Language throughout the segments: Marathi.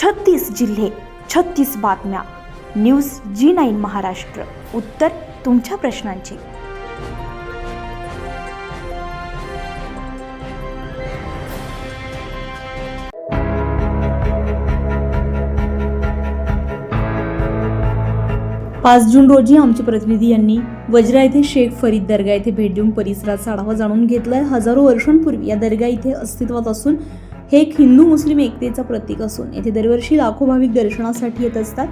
36 जिल्हे, 36 बातम्या. News G9 Maharashtra. उत्तर तुमच्या प्रश्नांची. पाच जून रोजी आमचे प्रतिनिधी यांनी वज्रा येथे शेख फरीद दर्गा येथे भेट देऊन परिसराचा आढावा जाणून घेतलाय. हजारो वर्षांपूर्वी या दर्गा इथे अस्तित्वात असून हे एक हिंदू मुस्लिम एकतेचं प्रतीक असून येथे दरवर्षी लाखो भाविक दर्शनासाठी येत असतात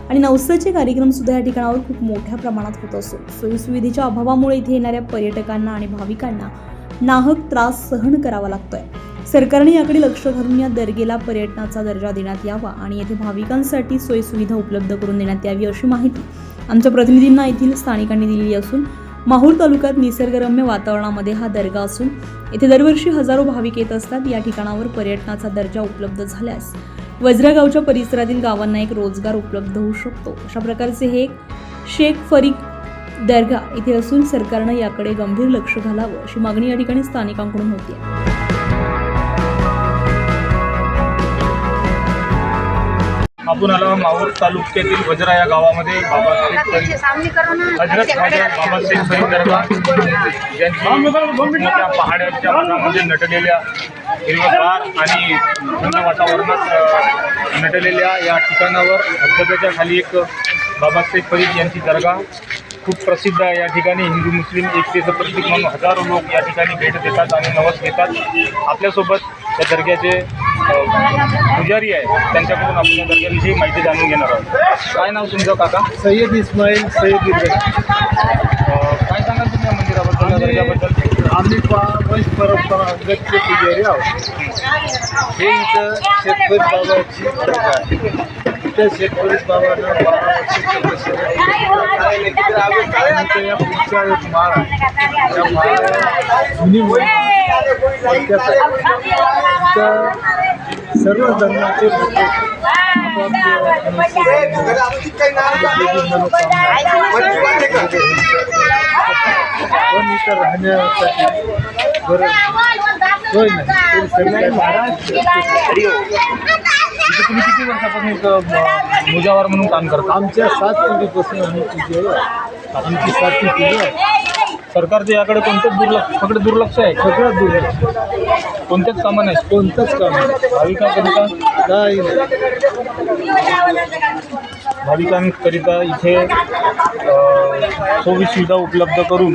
आणि नवसाचे कार्यक्रम सुद्धा या ठिकाणावर खूप मोठ्या प्रमाणात होत असून सोयीसुविधेच्या अभावामुळे इथे येणाऱ्या पर्यटकांना आणि भाविकांना नाहक त्रास सहन करावा लागतोय. सरकारने याकडे लक्ष घालून या दर्गेला पर्यटनाचा दर्जा देण्यात यावा आणि येथे भाविकांसाठी सोयीसुविधा उपलब्ध करून देण्यात यावी अशी माहिती आमच्या प्रतिनिधींना येथील स्थानिकांनी दिलेली असून माहूर तालुक्यात निसर्गरम्य वातावरणामध्ये हा दर्गा असून येथे दरवर्षी हजारो भाविक येत असतात. या ठिकाणावर पर्यटनाचा दर्जा उपलब्ध झाल्यास वज्रा गावच्या परिसरातील गावांना एक रोजगार उपलब्ध होऊ शकतो. अशा प्रकारचे हे एक शेख फरीद दर्गा इथे असून सरकारनं याकडे गंभीर लक्ष घालावं अशी मागणी या ठिकाणी स्थानिकांकडून होती. आपण आलो माहूर तालुक्यातील वज्रा या गावामध्ये हजरत बाबासाहेब फरीद दर्गा यांची मोठ्या पहाड्याच्या भागामध्ये नटलेल्या हिरवगार आणि थंड वातावरणात नटलेल्या या ठिकाणावर धबधब्याच्या खाली एक बाबासाहेब फरीद यांची दर्गा खूप प्रसिद्ध आहे. या ठिकाणी हिंदू मुस्लिम एकतेचं प्रतीक म्हणून हजारो लोक या ठिकाणी भेट देतात आणि नवस घेतात. आपल्यासोबत या दर्ग्याचे पुजारी आहे, त्यांच्याकडून आपण या दर्ग्याविषयी माहिती जाणून घेणार आहोत. काय नाव तुमचं काका? सय्यद इस्माईल सय्यद इब्राहिम. काय सांगाल तुम्ही या मंदिराबद्दल, या दर्ग्याबद्दल? आम्ही वंश परंपरागतचे पुजारी आहोत. हे इथं शेतकरी बाबाची दर्गा आहे. इथं शेतकरी बाबांना 12 वर्षाची बसवलं या पुढच्या एक माळ आहे. त्या माळा जुनी सर्व धर्माचे लोक पण इथं राहण्यासाठी बरं सोय नाही. तुम्ही किती वर्षापासून इथं मुजावर म्हणून काम करता? आमच्या 7 पिढीपासून आम्ही पुजारी आहे. आमची 7वी पिढी आहे. सरकारचं याकडे फक्त दुर्लक्ष आहे. सगळं दुर्लक्ष, कोणतेच कामं नाही. कोणतंच काम नाही. भाविकांकरिता काही नाही. भाविकांकरिता इथे सोयी सुविधा उपलब्ध करून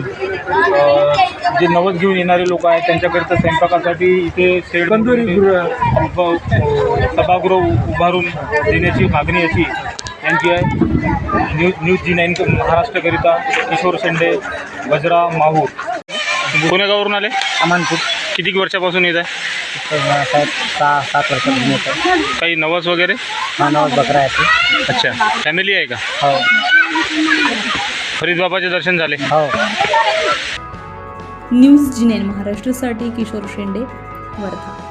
जे नवस घेऊन येणारे लोक आहेत त्यांच्याकरिता स्वयंपाकासाठी इथे सभागृह उभारून देण्याची मागणी अशी यांची आहे. न्यूज G9 महाराष्ट्रकरिता किशोर शेंडे, वज्रा, माहूर. कोण्या गावावरून आले? अमानपूर. किती वर्षापासून येत आहे? 7 वर्षापासून येत आहे. काही नवस वगैरे? हा, नवस बकरा आहे. अच्छा, फॅमिली आहे का? हो. फरीद बाबाचे दर्शन झाले? हो. न्यूज G9 महाराष्ट्रासाठी किशोर शेंडे, वर्धा.